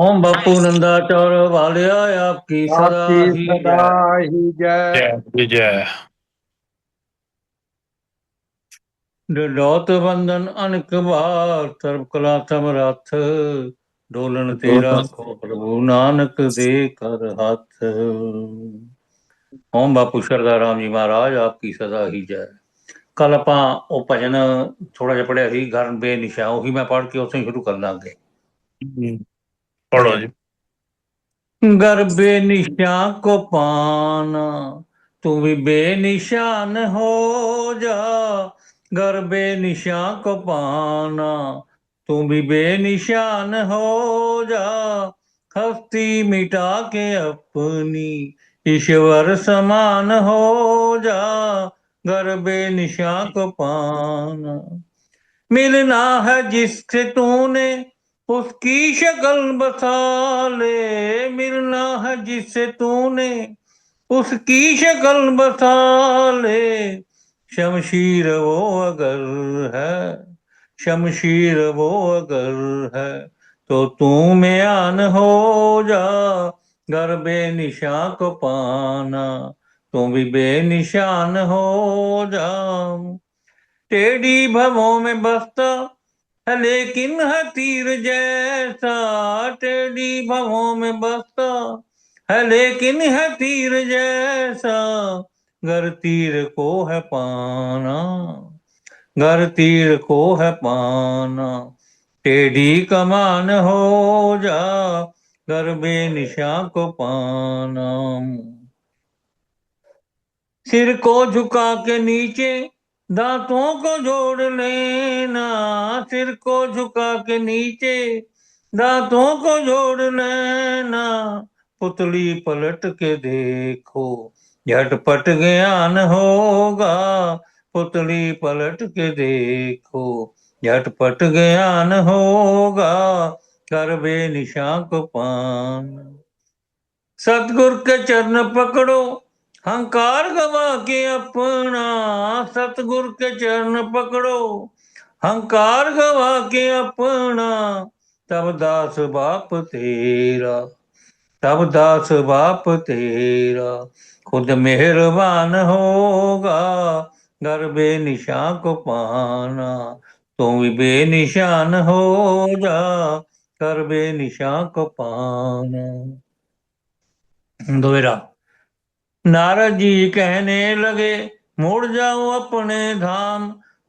ओम बापू नंदा चौर वालिया आपकी सदा आपकी ही सदा जय। ही जय। जय विजय। डोत बंधन अनक बार सर्व कला समरथ डोलन तेरा को प्रभु नानक दे कर हाथ। ओम बापू सरदार राम जी महाराज आपकी सदा ही जय। ਕੱਲ ਆਪਾਂ ਉਹ ਭਜਨ ਥੋੜਾ ਜਿਹਾ ਪੜਿਆ ਸੀ ਘਰ ਬੇਨਿਸ਼ਾ, ਉਹੀ ਮੈਂ ਪੜ੍ਹ ਕੇ ਉੱਥੇ ਹੀ ਸ਼ੁਰੂ ਕਰਨਾ ਅੱਗੇ पढ़ो जी। घर बेनिशा को पाना तू भी बेनिशान हो जा। घर बेनिशा को पाना तू भी बेनिशान हो जा। हस्ती मिटा के अपनी ईश्वर समान हो जा। घर बेनिशा को पाना मिलना है जिससे तूने उसकी शक्ल बसा ले। मिलना है जिससे तूने उसकी शक्ल बसा ले। शमशीर वो अगर है, शमशीर वो अगर है तो तू म्यान हो जा। घर बेनिशा को पाना तू भी बेनिशान हो जा। टेढ़ी भवों में बसता है लेकिन है तीर जैसा। टेढ़ी भवों में बसता है लेकिन है तीर जैसा। घर तीर को है पाना, घर तीर को है पाना टेढ़ी कमान हो जा। घर बेनिशा को पाना सिर को झुका के नीचे दांतों को जोड़ लेना। सिर को झुका के नीचे दांतों को जोड़ लेना। पुतली पलट के देखो झटपट ज्ञान होगा। पुतली पलट के देखो झटपट ज्ञान होगा। कर बेनिशा को पान सतगुरु के चरण पकड़ो हंकार गवा के अपना। सतगुरु के चरण पकड़ो हंकार गवा के अपना। तब दास बाप तेरा, तब दास बाप तेरा खुद मेहरबान होगा। घर बेनिशा को पाना तुम भी बेनिशान हो जा। कर बेनिशा को पाना। दोहरा नारद जी कहने लगे मुड़ जाओ अपने धाम।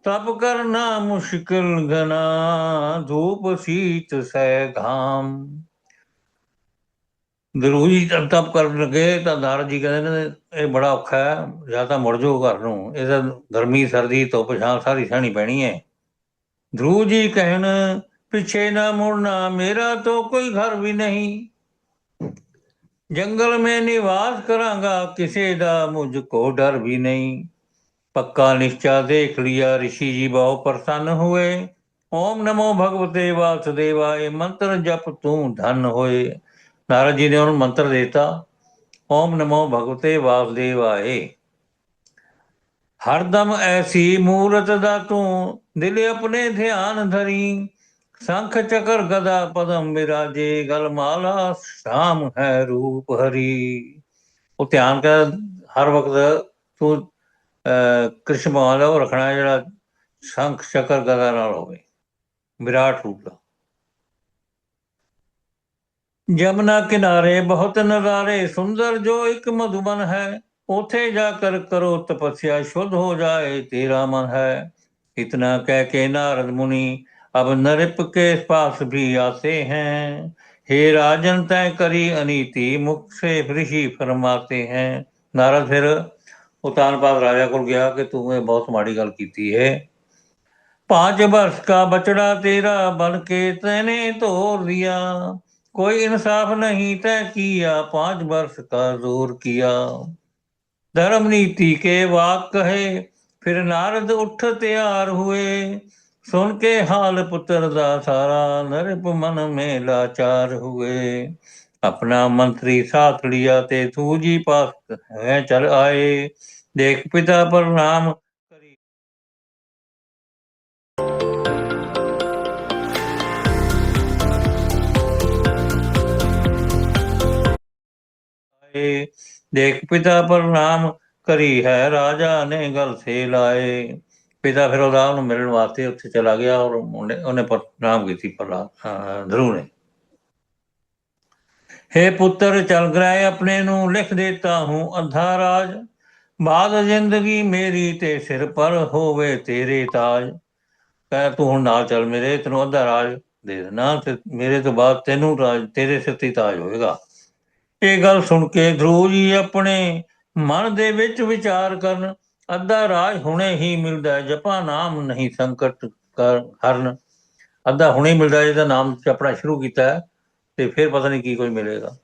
तप करना मुश्किल घना धूप शीत सह घाम। ਗੁਰੂ ਜੀ ਤਪ ਕਰਨ ਲੱਗੇ ਤਾਂ ਨਾਰਦ ਜੀ ਕਹਿੰਦੇ ਨੇ ਇਹ ਬੜਾ ਔਖਾ ਹੈ, ਜਾਂ ਤਾਂ ਮੁੜ ਜਾਓ ਘਰ ਨੂੰ, ਇਹ ਤਾਂ ਗਰਮੀ ਸਰਦੀ ਧੁੱਪ ਛਾਂ ਸਾਰੀ ਸਹਿਣੀ ਪੈਣੀ ਹੈ। ध्रुव जी कहन पीछे न मुड़ना मेरा तो कोई घर भी नहीं। जंगल में निवास करांगा किसे दा मुझको डर भी नहीं। पक्का निश्चा देख लिया ऋषि जी बहुत प्रसन्न हुए। ओम नमो भगवते वासुदेवाय मंत्र जप तू धन होए। नारद जी ने उन्होंने मंत्र देता ओम नमो भगवते वासुदेवाय। हरदम ऐसी मूरत दा तू दिल अपने ध्यान धरी। शंख चक्र गदा पदम विराजे गल माला श्याम है रूप हरी। ਉਹ ਧਿਆਨ ਕਰ ਹਰ ਵਕਤ ਤੂੰ ਕ੍ਰਿਸ਼ਨ ਭਗਵਾਨ ਦਾ ਉਹ ਰੱਖਣਾ ਜਿਹੜਾ ਸ਼ੰਖ ਚੱਕਰ ਗਦਾ ਨਾਲ ਹੋਵੇ, ਵਿਰਾਟ ਰੂਪ ਦਾ। ਜਮਨਾ ਕਿਨਾਰੇ ਬਹੁਤ ਨਜ਼ਾਰੇ ਸੁੰਦਰ ਜੋ ਇੱਕ ਮਧੂਬਨ ਹੈ। उथे जाकर करो तपस्या शुद्ध हो जाए तेरा मन है। इतना कह के नारद मुनि अब नृप के पास भी आते हैं। हे राजन तय करी अनीति मुख से ऋषि फरमाते हैं। नारद फिर उतानपाद राजा को गया कि तूने बहुत माड़ी गल की है। 5 वर्ष का बचड़ा तेरा बन के तैने तोड़ दिया। कोई इंसाफ नहीं तय किया 5 वर्ष का जोर किया। धर्म नीति के वाक कहे फिर नारद उठ तैयार हुए। सुन के हाल पुत्र दा सारा नृप मन में लाचार हुए। अपना मंत्री साथ लिया ते सूजी पास है चल आए। देख पिता प्रणाम करी। आए। देख पिता प्रणाम करी है, राजा ने गल से लाए। ਪਿਤਾ ਫਿਰ ਉਹਦਾ ਉਹਨੂੰ ਮਿਲਣ ਵਾਸਤੇ ਉੱਥੇ ਚਲਾ ਗਿਆ ਔਰ ਉਹਨੇ ਪ੍ਰਣਾਮ ਕੀਤੀ ਧਰੂ ਨੇ। हे ਪੁੱਤਰ ਚਲ ਗ੍ਰਹਿ ਆਪਣੇ ਨੂੰ ਲਿਖ ਦੇਤਾ ਹੂੰ ਅੱਧਾ ਰਾਜ, ਬਾਦ ਜ਼ਿੰਦਗੀ ਮੇਰੀ ਤੇ ਸਿਰ ਪਰ ਹੋਵੇ ਤੇਰੇ ਤਾਜ। ਕਹਿ ਤੂੰ ਹੁਣ ਨਾਲ ਚੱਲ ਮੇਰੇ, ਤੈਨੂੰ ਅੱਧਾ ਰਾਜ ਦੇ ਦੇਣਾ ਤੇ ਮੇਰੇ ਤੋਂ ਬਾਅਦ ਤੈਨੂੰ ਰਾਜ ਤੇਰੇ ਸਿਰ ਤੇ ਤਾਜ ਹੋਏਗਾ। ਇਹ ਗੱਲ ਸੁਣ ਕੇ ਧਰੂ ਜੀ ਆਪਣੇ ਮਨ ਦੇ ਵਿੱਚ ਵਿਚਾਰ ਕਰਨ, ਅੱਧਾ ਰਾਜ ਹੁਣੇ ਹੀ ਮਿਲਦਾ, ਜਪਾ ਨਾਮ ਨਹੀਂ ਸੰਕਟ ਕਰ ਹਰਨ। ਅੱਧਾ ਹੁਣੇ ਮਿਲਦਾ ਜਿਹਦਾ ਨਾਮ ਜਪਣਾ ਸ਼ੁਰੂ ਕੀਤਾ ਹੈ, ਤੇ ਫਿਰ ਪਤਾ ਨਹੀਂ ਕੀ ਕੁਝ ਮਿਲੇਗਾ।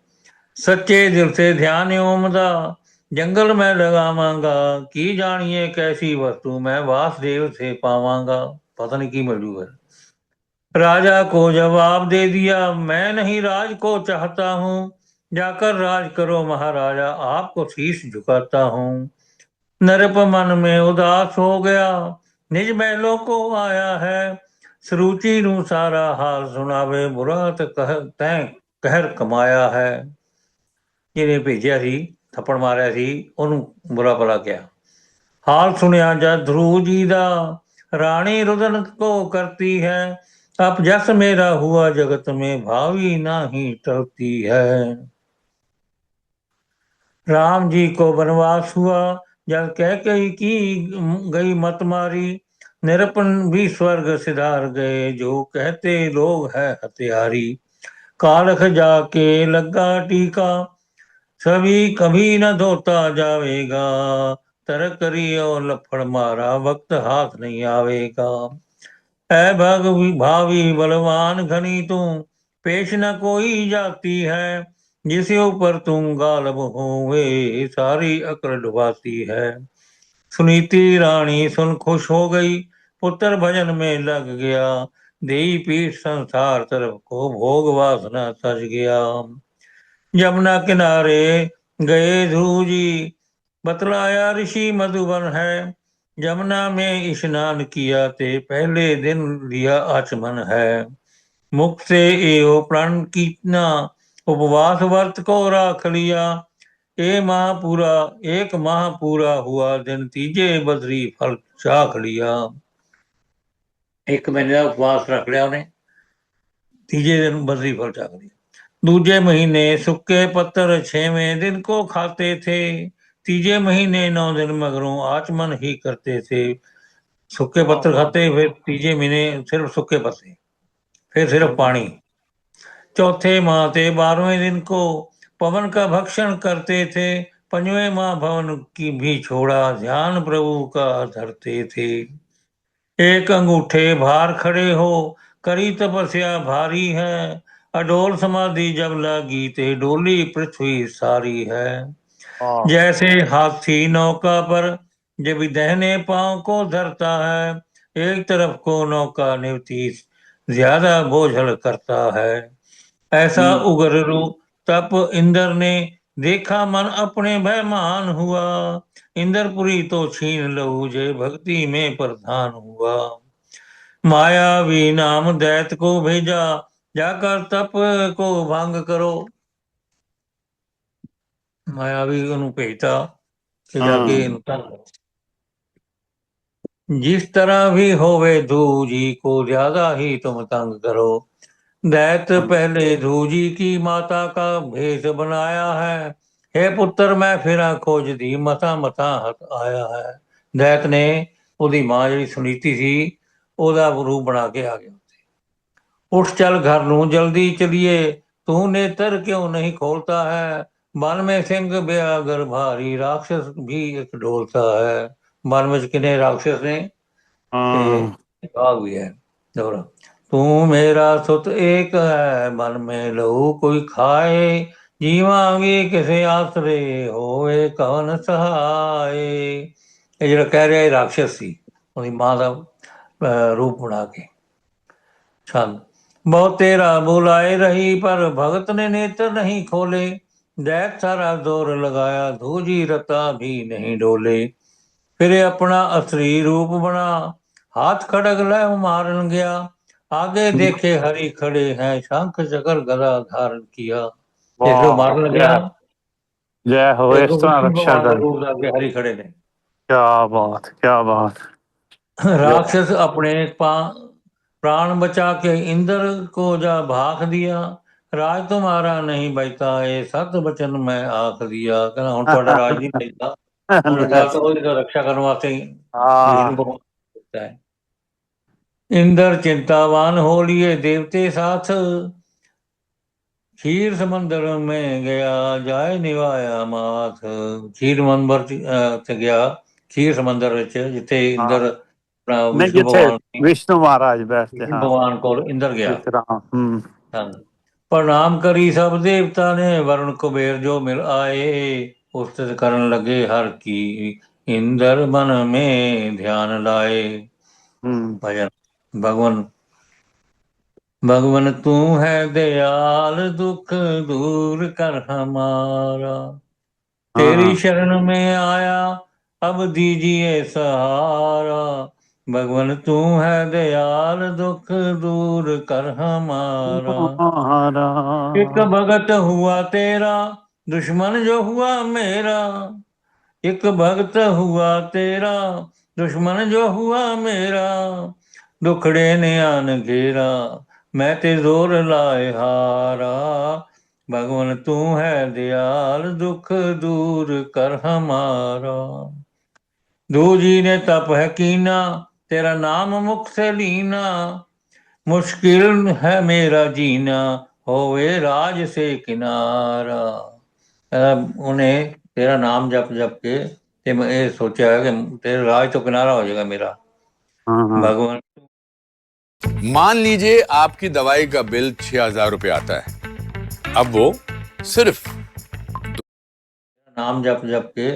ਸੱਚੇ ਦਿਲ ਸੇ ਧਿਆਨ ਓਮ ਦਾ ਜੰਗਲ ਮੈਂ ਲਗਾਵਾਂਗਾ, ਕੀ ਜਾਣੀਏ ਕੈਸੀ ਵਸਤੂ ਮੈਂ ਵਾਸੁदेव से पावांगा। पता नहीं की मिल जूगा। राजा को जवाब दे दिया, मैं नहीं राज को चाहता हूँ, जाकर राज करो महाराजा, आपको शीश झुकाता हूँ। नरप मन में उदास हो गया, निज महलों को आया है, सरुचि नू सारा हाल सुनावे, बुरा ते तैं कहर कमाया है। ਜਿਹਨੇ ਭੇਜਿਆ ਸੀ, ਥੱਪੜ ਮਾਰਿਆ ਸੀ, ਉਹਨੂੰ ਬੁਰਾ ਭਲਾ ਕਿਹਾ। ਹਾਲ ਸੁਣਿਆ ਜਦ ਧਰੂ ਜੀ ਦਾ, ਰਾਣੀ रुदन को करती है, अब जस मेरा हुआ जगत में भावी नाही टलती है। राम जी को वनवास हुआ, जब कह कही की गई मत मारी, निरपन भी स्वर्ग सिधार गए, जो कहते लोग है हत्यारी। कालख जाके लगा टीका, सभी कभी न धोता जावेगा, तरक करी और लफड़ मारा, वक्त हाथ नहीं आवेगा। ऐ भग भावी बलवान घनी तू, पेश न कोई जाती है, जिसे ऊपर तुम गालब होवे, सारी अकड़ डुबाती है। सुनीति रानी सुन खुश हो गई, पुत्र भजन में लग गया, देई पीठ संसार तरफ को भोग वासना सज गया। यमुना किनारे गए ध्रुव जी, बतलाया ऋषि मधुबन है, यमुना में स्नान किया ते पहले दिन लिया आचमन है। मुख से एव प्रण कीतना, उपवास व्रत को राख लिया, एक माह पूरा हुआ दिन, तीजे बदरी फल चाख लिया। एक महीने का उपवास रख लिया उन्हें, तीजे दिन बदरी फल चाख लिया। दूजे महीने सुक्के पत्थर 6वें दिन को खाते थे, तीजे महीने 9 दिन मगरों आचमन ही करते थे। सूखे पत्थर खाते, फिर तीजे महीने सिर्फ सूखे पत्ते, फिर सिर्फ पानी। चौथे माह ते 12वें दिन को पवन का भक्षण करते थे, 5वें माह भवन की भी छोड़ा, ध्यान प्रभु का धरते थे। एक अंगूठे भार खड़े हो, करी तपस्या भारी है, अडोल समाधि जब लागी ते डोली पृथ्वी सारी है। जैसे हाथी नौका पर जब दहने पांव को धरता है, एक तरफ को नौका निवती ज्यादा बोझल करता है। ऐसा उग्र रूप तप इंद्र ने देखा, मन अपने भयमान हुआ, इंद्रपुरी तो छीन लहू, जय भक्ति में प्रधान हुआ। मायावी नाम दैत को भेजा, जाकर तप को भंग करो। मायावी ਉਹਨੂੰ ਭੇਜਤਾ ਕਿ ਜਾ ਕੇ ਇਹਨੂੰ ਤੰਗ ਕਰੋ। जिस तरह भी होवे ध्रुव जी को, ज्यादा ही तुम तंग करो। दैत पहले ध्रुव जी की माता का भेष बनाया है, हे पुत्र मैं फिरा खोज दी, मथा मथा हथ आया है। दैत ने ਉਹਦੀ ਮਾਂ ਜਿਹੜੀ ਸੁਨੀਤੀ ਸੀ ਉਹਦਾ ਰੂਪ ਬਣਾ ਕੇ ਆ ਗਿਆ। उठ चल घर नू जल्दी चलिए, तू नेत्र क्यों नहीं खोलता है, मन में सिंह ब्यागर भारी, राक्षस भी एक ढोलता है। मन में कितने राक्षस ने, बाघ भी है। तू मेरा सुत एक है, मन में लहू कोई खाए, जीवांगे किसे आसरे होए कवन सहाय। ਇਹ ਜਿਹੜਾ ਕਹਿ ਰਿਹਾ ਇਹ ਰਾਖਸ਼ ਸੀ, ਉਹਦੀ ਮਾਂ ਦਾ ਰੂਪ ਬਣਾ ਕੇ। ਛੰਦ बहुत तेरा बुलाए रही, पर भगत ने नेत्र नहीं खोले, दैत सारा जोर लगाया, धूजी रता भी नहीं डोले। फिर अपना असली रूप बना, हाथ खड़ग लै मारन गया, आगे देखे हरि खड़े हैं, शंख चक्र गदा धारण किया। इसको मारन गया जय हो, ਤੇ इस तरह ਵਿਸ਼ਨੂੰ रक्षा ਭਗਵਾਨ ਦੇ कर। ਰੂਪ ਦਾ ਅੱਗੇ ਹਰੀ ਖੜੇ ਨੇ। क्या बात, क्या बात। राक्षस अपने प्राण बचा के इंद्र को जा भाख दिया, राज तुम्हारा नहीं बचता ये सत बचन मैं आख दिया। कहना हुण तुहाडा राज नहीं बचता, हुण गल तो ਉਹਦੀ रक्षा करने वास्ते विष्णु हाँ, भगवान होता है। इंद्र चिंतावान हो लिए देवते साथ, खीर समंदर में गया जाए निवाया माथ। खीर मंबर ਤੇ ਗਿਆ, ਖੀਰ ਸਮੁੰਦਰ ਵਿੱਚ ਜਿੱਥੇ हाँ। ਇੰਦਰ नहीं, ਵਿਸ਼ਨੂੰ जिथे ਭगਵਾਨ विष्णु महाराज बैठते, विष्णु हाँ। भगवान को इंद्र गया। विश्राम। हाँ। प्रणाम करी सब देवता ने, वरुण कुबेर जो मिल आए, उस्तत करन लगे हर की, इंद्र मन में ध्यान लाए। भजन। भगवान भगवान तू है दयाल, दुख दूर कर हमारा, तेरी शरण में आया अब दीजिए सहारा। भगवान तू है दयाल, दुख दूर कर हमारा, एक भगत हुआ तेरा, दुश्मन जो हुआ मेरा, एक भगत हुआ तेरा, दुश्मन जो हुआ मेरा, दुखड़े ने आन घेरा, मैं ते जोर लाए हारा। भगवान तू है दयाल, दुख दूर कर हमारा। दूजी ने तप है कीना, तेरा नाम मुख से लीना, मुश्किल है मेरा जीना, होवे राज से किनारा। ਉਹਨੇ ਤੇਰਾ ਨਾਮ ਜਪ ਜਪ ਕੇ ਤੇ ਮੈਂ ਇਹ ਸੋਚਿਆ ਕਿ ਤੇਰੇ ਰਾਜ ਤੋਂ किनारा हो जाएगा मेरा। भगवान मान लीजिए आपकी दवाई का बिल 6,000 रुपये आता है, अब वो सिर्फ नाम जप जप के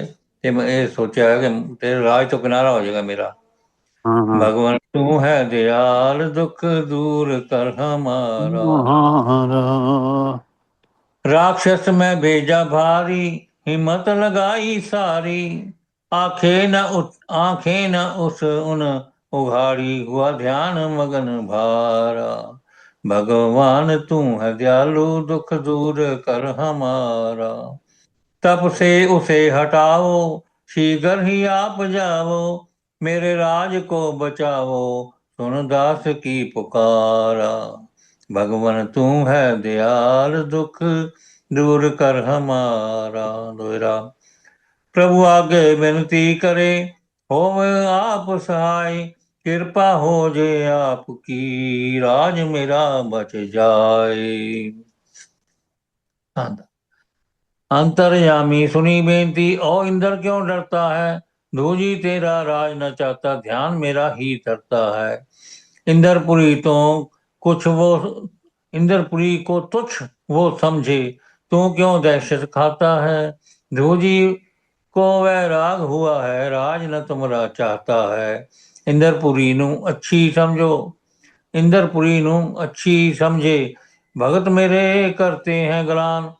ते मैं ये सोचा कि तेरे राज तो किनारा हो जाएगा मेरा। भगवान तू है दयाल, दुख दूर कर हमारा। राक्षस में भेजा भारी, हिम्मत लगाई सारी, आंखें न उस उन उघाड़ी, हुआ ध्यान मगन भारा। भगवान तू है दयालु, दुख दूर कर हमारा, तब से उसे हटाओ, शीघ्र ही आप जाओ, मेरे राज को बचाओ, सुन दास की पुकारा। भगवान तू है दयाल, दुख दूर कर हमारा। दोहरा। प्रभु आगे विनती करे, हो आप सहाय, कृपा हो जे आपकी, राज मेरा बच जाए। अंतर्यामी सुनी बेनती, ओ इंद्र क्यों डरता है, धूजी तेरा राज न चाहता, ध्यान मेरा ही धरता है। इंद्रपुरी तो कुछ वो इंद्रपुरी को तुच्छ वो समझे, तू क्यों दहशत खाता है, धूजी को वैराग हुआ है, राज न तुमरा चाहता है। इंद्रपुरी नू अच्छी समझो, इंद्रपुरी नू अच्छी समझे, भगत मेरे करते हैं गलान,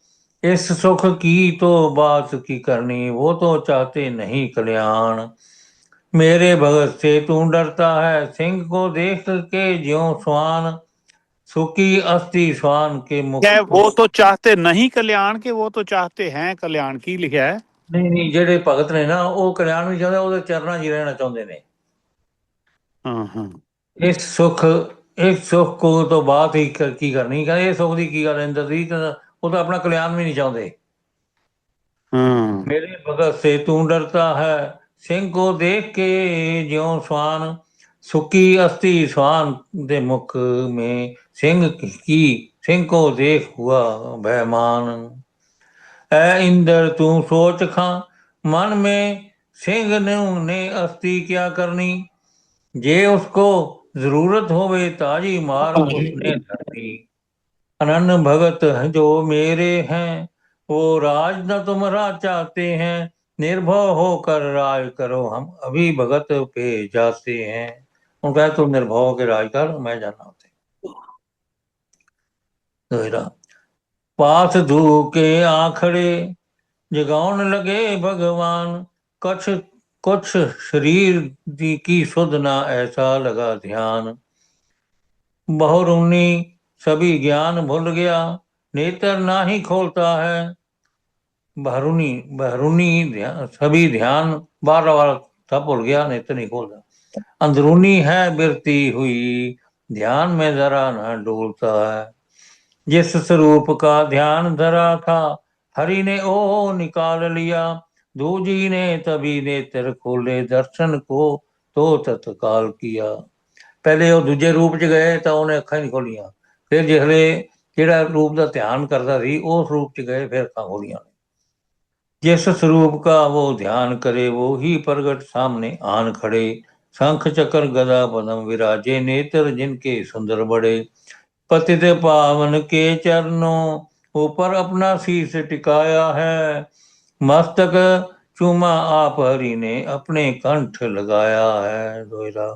इस सुख की तो बात की करनी, वो तो चाहते नहीं कल्याण। मेरे भगत से तू डरता है, सिंह को देख के ज्यों स्वान, सुखी अस्थि स्वान के मुख। क्या वो तो चाहते नहीं कल्याण के, वो तो चाहते हैं कल्याण की लिखा है। ਨਹੀਂ ਨਹੀਂ, ਜਿਹੜੇ ਭਗਤ ਨੇ ਨਾ ਉਹ ਕਲਿਆਣ ਵੀ ਚਾਹੁੰਦੇ, ਉਹਦੇ ਚਰਨਾਂ 'ਚ ਹੀ ਰਹਿਣਾ ਚਾਹੁੰਦੇ ਨੇ। ਇਸ ਸੁੱਖ ਕੋ ਤੋਂ ਬਾਤ ਹੀ ਕੀ ਕਰਨੀ, ਕਹਿੰਦੇ ਇਹ ਸੁੱਖ ਦੀ ਕੀ ਗੱਲ ਇੰਦਰ ਦੀ, ਉਹ ਤਾਂ ਆਪਣਾ ਕਲਿਆਣ ਵੀ ਨਹੀਂ ਚਾਹੁੰਦੇ। मेरे भगत से तू डरता है, सिंह को देख के ज्यों स्वान, सुखी अस्थि स्वान दे मुख में, सिंह को देख हुआ भयमान। ऐ इंद्र तू सोच खा मन में, सिंह ने अस्थि क्या करनी, जे उसको जरूरत होवे ताजी मार उसने धरनी। अनन्य भगत जो मेरे हैं, वो राज न तुमरा चाहते हैं, निर्भय होकर राज करो, हम अभी भगत पे जाते हैं। उनका तो निर्भय होकर राज कर, मैं जाना होते। दोहरा। पास धू के आखड़े, जगाउन लगे भगवान, कुछ कुछ शरीर की सुध ना ऐसा लगा ध्यान। बहुरुनी सभी ज्ञान भूल गया, नेत्र ना ही खोलता है, बहरूनी बहरूनी सभी ध्यान, बार बार था भूल गया, नहीं तो नहीं खोलता। अंदरूनी है बिरती हुई, ध्यान में जरा न डोलता है। जिस स्वरूप का ध्यान धरा था, हरि ने ओ निकाल लिया। दूजी ने तभी नेत्र खोले, दर्शन को तो तत्काल किया। पहले ਉਹ ਦੂਜੇ ਰੂਪ 'ਚ ਗਏ ਤਾਂ ਉਹਨੇ ਅੱਖਾਂ ਹੀ ਨਹੀਂ ਖੋਲੀਆਂ, ਫਿਰ ਜਿਹੜੇ ਜਿਹੜਾ ਰੂਪ ਦਾ ਧਿਆਨ ਕਰਦਾ ਸੀ ਉਸ ਰੂਪ 'ਚ ਗਏ, ਫਿਰ ਅੱਖਾਂ ਖੋਲੀਆਂ। जिस स्वरूप का वो ध्यान करे, वो ही प्रगट सामने आन खड़े। शंख चक्र गदा पद्म विराजे, नेत्र जिनके सुंदर बड़े। पतित पावन के चरणों ऊपर अपना शीश टिकाया है। मस्तक चूमा आप हरि ने अपने कंठ लगाया है। दोहरा।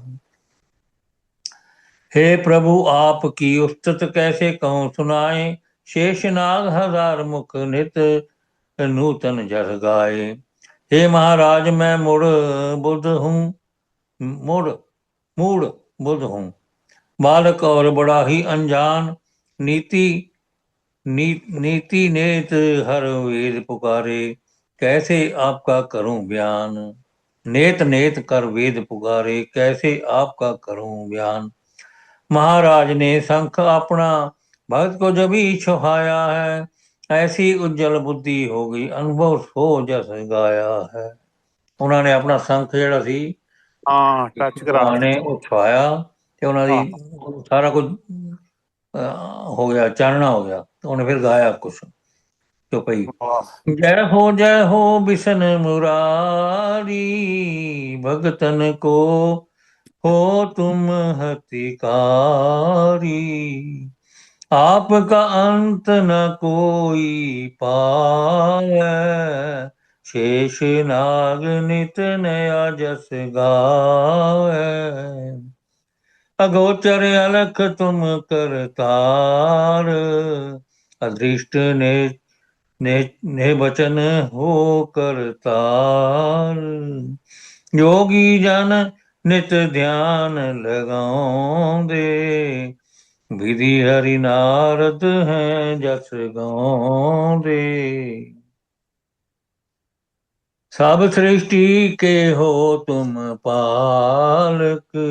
हे प्रभु आपकी उस्तत कैसे कहूँ सुनाए, शेषनाग हजार मुख नित नूतन जस गाए। हे महाराज मैं मुड़ बुद्ध हूँ, मुड़ मूड बुद्ध हूँ, बालक और बड़ा ही अनजान। नीति नीति नेत हर वेद पुकारे, कैसे आपका करूं बयान। नेत नेत कर वेद पुकारे, कैसे आपका करूं बयान। महाराज ने शंख अपना भक्त को जब ही छुहाया है, ऐसी उज्जवल बुद्धि हो गई, अनुभव सो जस गाया है। उन्होंने अपना शंख ਜਿਹੜਾ ਸੀ ਹਾਂ ਟੱਚ ਕਰਾ ਭਗਵਾਨ ਨੇ ਉਹ ਛੁਆਇਆ ਤੇ ਉਹਨਾਂ ਦੀ ਹਾਂ ਸਾਰਾ ਕੁਝ ਹੋ ਗਿਆ, ਚਾਨਣਾ ਹੋ ਗਿਆ। ਉਹਨੇ ਫਿਰ ਗਾਇਆ ਕੁਛ ਚੁਪਈ। ਵਾਹ जय हो बिशन मुरारी, भगतन को हो तुम हतिकारी। आपका अंत न कोई पावै, शेष नाग नित नया जस गावै। अगोचर अलख तुम करतार, अदृष्ट ने बचन हो करतार। योगी जन नित ध्यान लगाਉਂਦੇ, विधि हरि नारद हैं जस गाਉਂਦੇ। सब सृष्टि के हो तुम पालक,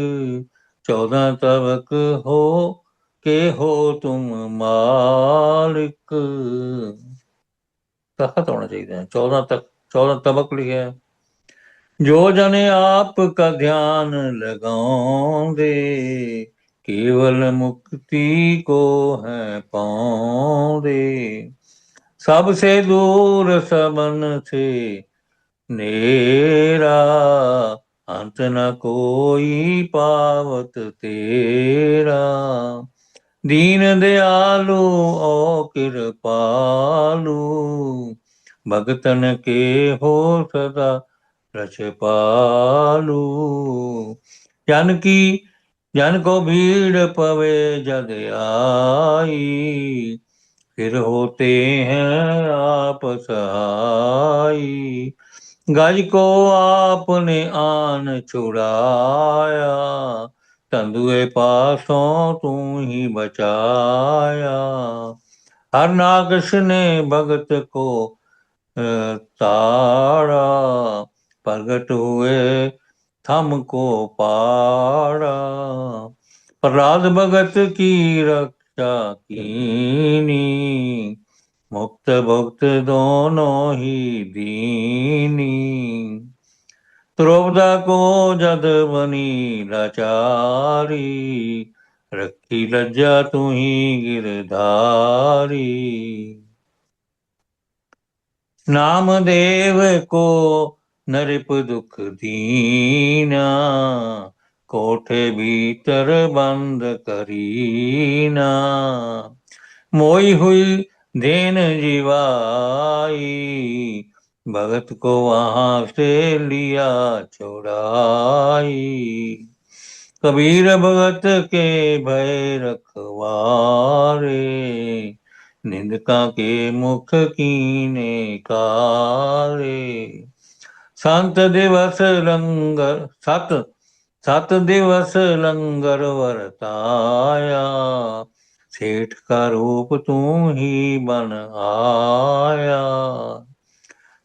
14 तबक हो के हो तुम मालिक। तखत होना चाहिए, 14 तबक लिखे है। जो जने आपका ध्यान लगाਉਂਦੇ, केवल मुक्ति को है पाਉਂਦੇ। सबसे दूर सबन से नेरा, अंत न कोई पावत तेरा। दीन दयालु ओ कृपालु, भगतन के हो सदा रछपालु। जन को भीड़ पवे जद आई, फिर होते हैं आप सहाई। गज को आपने आन छुड़ाया, तंदुए पासों तू ही बचाया। हर नागस ने भगत को ताड़ा, प्रगट हुए थम को पाड़ा। प्रहलाद भगत की रक्षा कीनी, मुक्त भुक्त दोनों ही दीनी। द्रौपदा को जद बनी लाचारी, रखी लज्जा तू ही गिरधारी। नामदेव को नरिप दुख दीना, कोठे भीतर बंद करीना। मोई हुई देन जीवाई, भगत को वहां से लिया छुड़ाई। कबीर भगत के भय रखवारे, निंदका के मुख कीने कारे। संत दिवस लंगर सत दिवस लंगर वरताया, सेठ का रूप तू ही बन आया।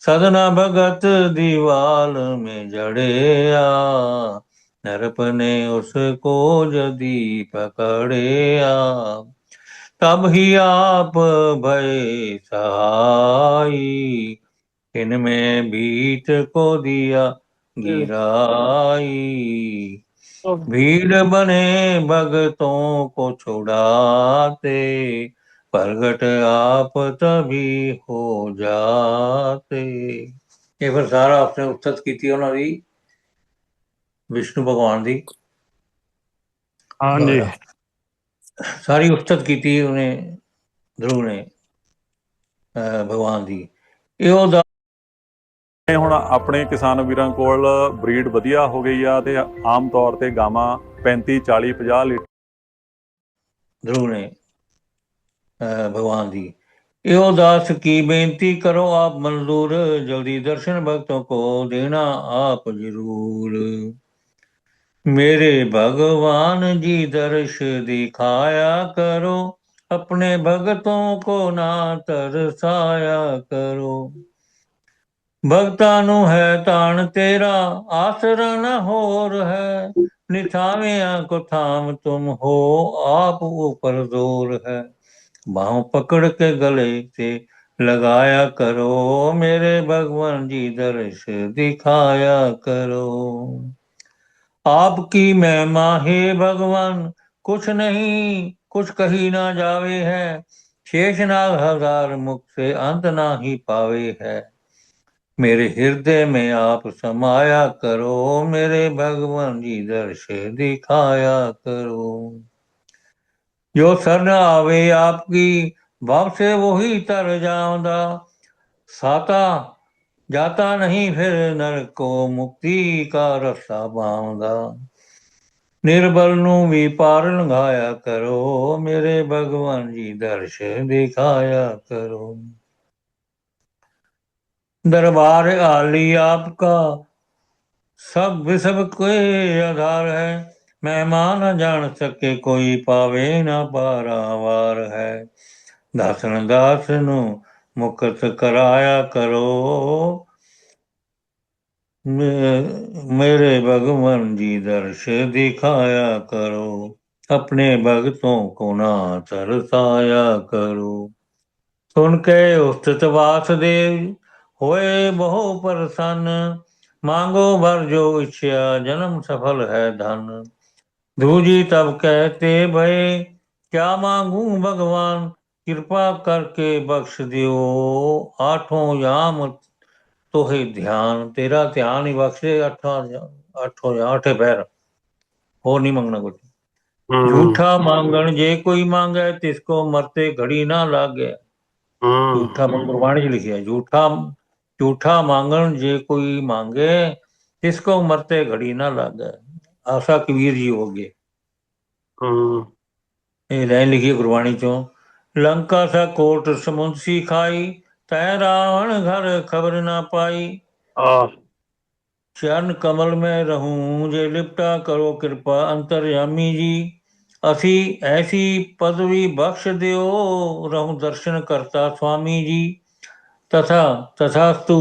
सदना भगत दीवाल में जड़ेया, नरप ने उसको यदि पकड़ेया, तब ही आप भय सहाई, इनमें भीत को दिया गिराई। भीड़ बने भगतों को छुड़ाते, प्रगट आप तभी हो जाते। ये फिर सारा आपने उस्तत की ਉਹਨਾਂ ਦੀ ਵਿਸ਼ਨੂੰ ਭਗਵਾਨ ਦੀ हाँ जी। ਸਾਰੀ ਉਸਤਤ ਕੀਤੀ ਉਹਨੇ ਧਰੁਵ ਨੇ ਭਗਵਾਨ ਦੀ। ਇਹ ਉਹਦਾ ਹੁਣ ਆਪਣੇ ਕਿਸਾਨ ਵੀਰਾਂ ਕੋਲ ਬਰੀਡ ਵਧੀਆ ਹੋ ਗਈ ਆ ਤੇ ਆਮ ਤੌਰ ਤੇ ਗਾਵਾਂ 35 40 50 ਲੀਟਰ ਧਰੁਵ ਨੇ ਭਗਵਾਨ ਦੀ। ਇਹੋ ਦਾਸ ਕੀ ਬੇਨਤੀ ਕਰੋ ਆਪ ਮਨਜ਼ੂਰ, ਜਲਦੀ ਦਰਸ਼ਨ ਭਗਤों को देना आप जरूर। मेरे भगवान जी दर्श दिखाया करो, अपने भगतों को ना तरसाया करो। भगतां नू है तान तेरा, आसरा न होर है, निथाविया को थाम तुम हो, आप ऊपर जोर है। बाहों पकड़ के गले से लगाया करो, मेरे भगवान जी दर्श दिखाया करो। आपकी महिमा हे भगवान कुछ नहीं, कुछ कही ना जावे है, शेषनाग हजार मुख से अंत ना ही पावे है। मेरे हृदय में आप समाया करो, मेरे भगवान जी दर्श दिखाया करो। जो शरण आवे आपकी, भाव से वही तर जाऊंगा, साता जाता नहीं फिर नरक को, मुक्ति का रास्ता पाऊंगा। निर्बल नू भी पार लंघाया करो, मेरे भगवान जी दर्श दिखाया करो। दरबार आली आपका सब विसब के आधार है, मेहमान न जान सके कोई, पावे न पारावार है। दासन दास नू मुक्त कराया करो, मेरे भगवान जी दर्श दिखाया करो, अपने भक्तों को ना तरसाया करो। सुन के उस्तत वासुदेव होए बहु प्रसन्न, मांगो भर जो इच्छा जन्म सफल है धन। ध्रुव जी तब कहते भय क्या मांगू भगवान, कृपा करके बख्श दियो आठों याम तोहे ध्यान। तेरा ध्यान ही बख्शे आठों आठे पैर, और नहीं मांगना कुछ। झूठा मांगण जे कोई मांगे, तिसको मरते घड़ी ना लागे। झूठा गुरबाणी च लिखिया, झूठा मांगण जे कोई मांगे, तिसको मरते घड़ी ना लागे। आशा कबीर जी हो गए। ये लाइन लिखी गुरबाणी चो। लंका सा कोट समुद्र सी खाई, तै रावण घर खबर ना पाई। चरण कमल में रहूं जे लिपटा, करो कृपा अंतर्यामी जी। असी ऐसी पदवी बख्श दियो, रहूं दर्शन करता स्वामी जी। तथास्तु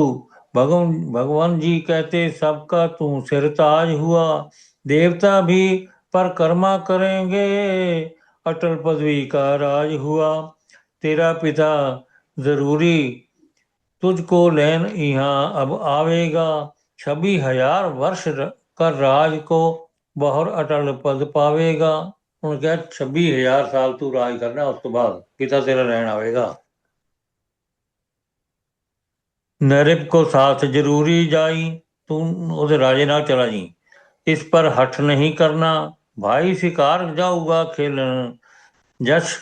भगवान जी कहते, सबका तू सिरताज हुआ। देवता भी परिक्रमा करेंगे, अटल पदवी का राज हुआ। तेरा पिता जरूरी तुझको लेन यहाँ अब आवेगा, 26,000 वर्ष कर राज को बहुर अटल पद पावेगा। उन्होंने कहा 26,000 साल तू राज करना, उस तो बाद पिता तेरा लैन आवेगा। नरिप को साथ जरूरी जाई, तू उस राजे नाल चला जी। इस पर हठ नहीं करना, भाई शिकार जाऊगा खेलन, जश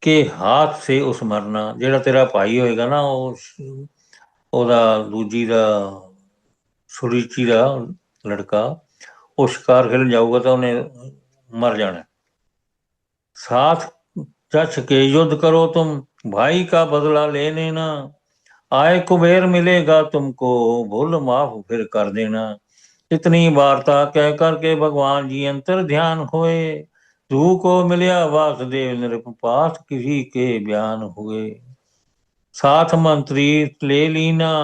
के हाथ से उस मरना। ਜਿਹੜਾ ਤੇਰਾ ਭਾਈ ਹੋਏਗਾ ਨਾ, ਉਹਦਾ ਦੂਜੀ ਦਾ ਸੁਰੀਚੀ ਦਾ ਲੜਕਾ, ਉਹ ਸ਼ਿਕਾਰ ਖੇਲਣ ਜਾਊਗਾ ਤਾਂ ਉਹਨੇ मर जाना। साथ चछ के युद्ध करो तुम, भाई का बदला ले लेना। आए कुबेर मिलेगा तुमको, भूल माफ फिर कर देना। इतनी वार्ता कह करके भगवान जी अंतर ध्यान हुए। ध्रुव को मिलिया वासुदेव नृप पास, किसी के बयान हुए। साथ मंत्री ले लीना,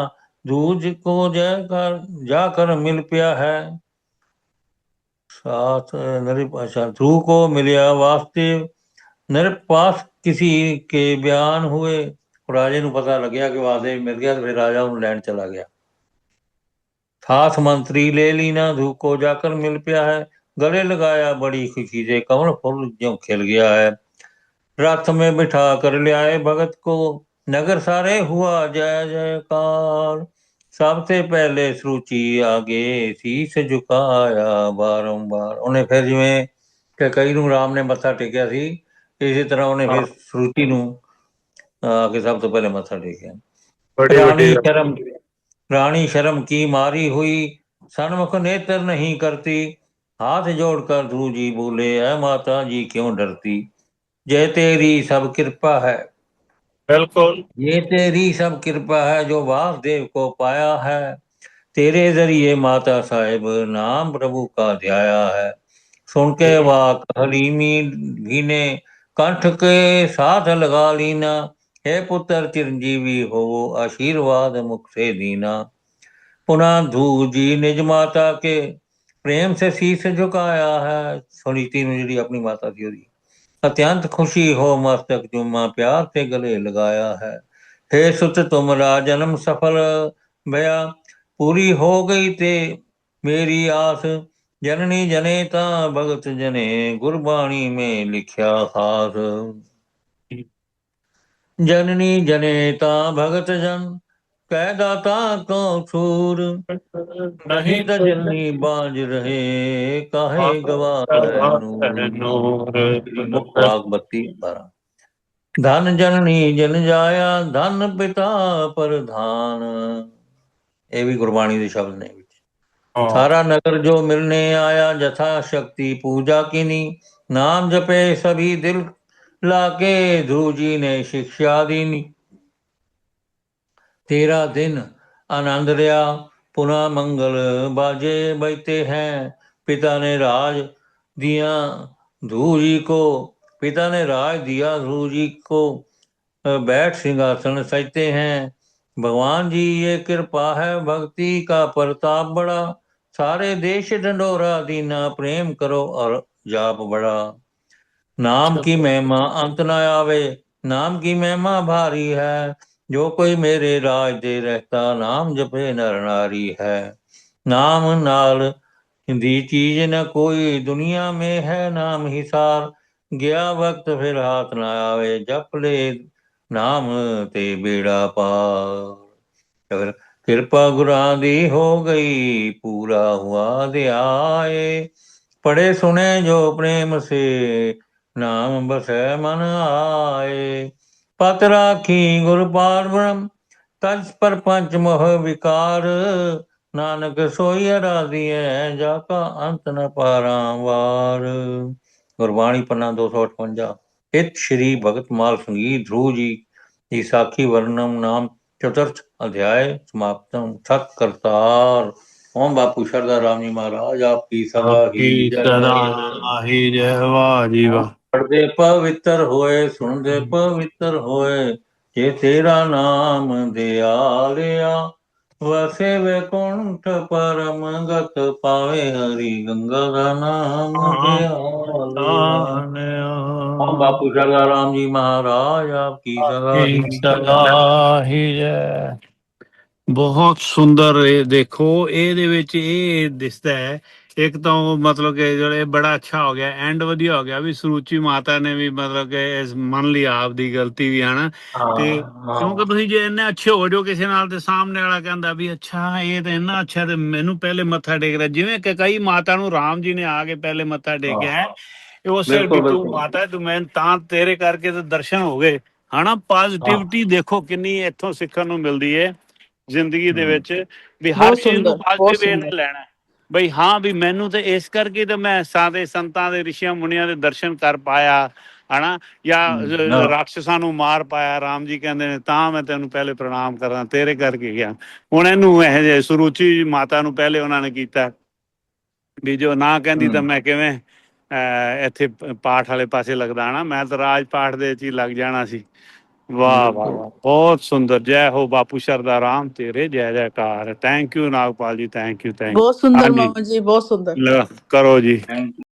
दूज को जाकर मिल पिया है साथ नृप। अच्छा, ध्रुव को मिलिया वासुदेव नृप पास किसी के बयान हुए। राजे ਨੂੰ पता लग्या कि वासुदेव मिल गया, तो फिर राजा उन्हें लैंड चला गया। साथ मंत्री ले लीना ध्रुव को जाकर मिल पिया है, गले लगाया बड़ी खुशी से कमल फूल ज्यों खिल गया है। रथ में बिठा कर ले आए भगत को, नगर सारे हुआ जय जयकार। सबसे पहले सुरुचि आगे शीश झुकाया बारंबार। ਉਹਨੇ ਫਿਰ ਜਿਵੇਂ ਕਿ ਕਈ ਨੂੰ ਰਾਮ ਨੇ ਮੱਥਾ ਟੇਕਿਆ ਸੀ, ਇਸੇ ਤਰ੍ਹਾਂ ਉਹਨੇ ਫਿਰ ਸੁਰੂਚੀ ਨੂੰ ਆ ਕੇ ਸਭ ਤੋਂ ਪਹਿਲੇ ਮੱਥਾ ਟੇਕਿਆ। रानी शर्म की मारी हुई सन्मुख नेत्र नहीं करती, हाथ जोड़कर ध्रुव जी बोले है माता जी क्यों डरती। जय तेरी सब कृपा है, बिल्कुल ये तेरी सब कृपा है जो वासुदेव को पाया है। तेरे जरिए माता साहेब नाम प्रभु का ध्याया है। सुन के वाक हलीमी भी ने कंठ के साथ लगा लीना, हे पुत्र चिरंजीवी हो आशीर्वाद मुख से दीना। पुनः ध्रुव जी निज माता के प्रेम से शीश झुकाया है। सुनीति ने जी अपनी माता थी ਉਹਦੀ अत्यंत खुशी हो मस्तक चूमा प्यार से गले लगाया है। हे सुत तुमरा जन्म सफल भया, पूरी हो गई ते मेरी आस। जननी जनेता भगत जने गुरबाणी में लिखा खास। जननी जनेता भगत जन कह दाता को छूर, नहीं तो जननी बाज रहे काहे गवाए नूर। श्रीमुख भाग 32:12। धन जननी जन जाया धन पिता प्रधान। ये भी गुरबाणी के शब्द ने। सारा नगर जो मिलने आया यथा शक्ति पूजा कीनी, नाम जपे सभी दिल लाके ध्रुव जी ने शिक्षा दीनी। 13 दिन आनंद रहा पुनः मंगल बाजे बजते हैं। पिता ने राज दिया ध्रुव जी को, पिता ने राज दिया ध्रुव जी को, बैठ सिंहासन सजते हैं। भगवान जी ये कृपा है भक्ति का प्रताप बड़ा, सारे देश ढंडोरा दीना प्रेम करो और जाप बड़ा। नाम की महिमा अंत न आवे, नाम की महिमा भारी है, जो कोई मेरे राज दे रहता नाम जपे नर नारी है। नाम नाल दी चीज न कोई दुनिया में है, नाम ही सार गया वक्त फिर हाथ न आवे, जप ले नाम ते बेड़ा पार। अगर कृपा गुरां दी हो गई पूरा हुआ ध्याए, पढ़े सुने जो प्रेम से नाम बसै मन आए। पत राखी गुर पार ब्रह्म तज पर पंच मोह विकार, नानक सोई आराधी है जाका अंत न पारावार। गुरबाणी पन्ना 258। इत श्री भगत माल संगीत ध्रुव जी की साखी वर्णम नाम चतुर्थ अध्याय समाप्तम। ठक करतार। ओम बापू शरदा राम जी महाराज आपकी सदा ही ही जय। वाह जी वाह। पढ़दे पवित्र होए सुनदे पवित्र होए, जे तेरा नाम दयालया। वसे वैकुंठ परम गत पावे हरि गंगा का नाम दयालया। ओम बापू शरदा राम जी महाराज आपकी सदा ही जय। ਬਹੁਤ ਸੁੰਦਰ ਇਹ ਦੇਖੋ ਇਹਦੇ ਵਿੱਚ ਇਹ ਦਿਸਦਾ ਹੈ। ਇੱਕ ਤਾਂ ਉਹ ਮਤਲਬ ਕਿ ਜਿਹੜੇ ਬੜਾ ਅੱਛਾ ਹੋ ਗਿਆ, ਐਂਡ ਵਧੀਆ ਹੋ ਗਿਆ ਵੀ ਸਰੂਚੀ ਮਾਤਾ ਨੇ ਵੀ ਮਤਲਬ ਕਿ ਇਸ ਮੰਨ ਲਈ ਆਪ ਦੀ ਗਲਤੀ ਵੀ ਹਨਾ। ਤੇ ਕਿਉਂਕਿ ਤੁਸੀਂ ਜੇ ਇੰਨੇ ਅੱਛੇ ਹੋ ਜਾਓ ਕਿਸੇ ਨਾਲ ਤੇ ਸਾਹਮਣੇ ਵਾਲਾ ਕਹਿੰਦਾ ਵੀ ਅੱਛਾ ਇਹ ਤਾਂ ਇੰਨਾ ਅੱਛਾ ਤੇ ਮੈਨੂੰ ਪਹਿਲੇ ਮੱਥਾ ਟੇਕਦਾ, ਜਿਵੇਂ ਕਿ ਕਈ ਮਾਤਾ ਨੂੰ ਰਾਮ ਜੀ ਨੇ ਆ ਕੇ ਪਹਿਲੇ ਮੱਥਾ ਟੇਕਿਆ ਹੈ। ਉਸੇ ਵੀ ਤੂੰ ਮਾਤਾ ਤੂੰ ਮੈਂ ਤਾਂ ਤੇਰੇ ਕਰਕੇ ਤੇ ਦਰਸ਼ਨ ਹੋ ਗਏ ਹਨਾ। ਪੋਜ਼ਿਟਿਵਿਟੀ ਦੇਖੋ ਕਿੰਨੀ ਇੱਥੋਂ ਸਿੱਖਣ ਨੂੰ ਮਿਲਦੀ ਹੈ ਜ਼ਿੰਦਗੀ ਦੇ ਵਿੱਚ ਵੀ ਹਰ ਚੀਜ਼ ਨੂੰ ਪੋਜ਼ਿਟਿਵ ਵੇ ਨਾਲ ਲੈਣਾ ਬਈ। ਹਾਂ ਵੀ ਮੈਨੂੰ ਤੇ ਇਸ ਕਰਕੇ ਤੇ ਮੈਂ ਸਾਦੇ ਸੰਤਾਂ ਦੇ ਰਿਸ਼ੀਆਂ ਮੁਨੀਆਂ ਦੇ ਦਰਸ਼ਨ ਕਰ ਪਾਇਆ ਹਨਾ, ਜਾਂ ਰਾਖਸ਼ਾਂ ਨੂੰ ਮਾਰ ਪਾਇਆ। ਰਾਮ ਜੀ ਕਹਿੰਦੇ ਨੇ ਤਾਂ ਮੈਂ ਤੈਨੂੰ ਪਹਿਲੇ ਪ੍ਰਣਾਮ ਕਰਾਂ, ਤੇਰੇ ਕਰਕੇ ਗਿਆ। ਹੁਣ ਇਹਨੂੰ ਇਹ ਜਿਹੇ ਸਰੂਚੀ ਮਾਤਾ ਨੂੰ ਪਹਿਲੇ ਉਹਨਾਂ ਨੇ ਕੀਤਾ ਵੀ ਜੋ ਨਾ ਕਹਿੰਦੀ ਤਾਂ ਮੈਂ ਕਿਵੇਂ ਇੱਥੇ ਪਾਠ ਵਾਲੇ ਪਾਸੇ ਲੱਗਦਾ ਹਨਾ। ਮੈਂ ਤਾਂ ਰਾਜ ਪਾਠ ਦੇ ਵਿੱਚ ਹੀ ਲੱਗ ਜਾਣਾ ਸੀ वाह वाह वाह, बहुत सुंदर। जय हो बापू शरदा राम तेरे, जय जयकार। Thank you Nagpal ji, thank you, thank बहुत यू। हाँ सुंदर जी, मामा जी, बहुत सुंदर। करो जी।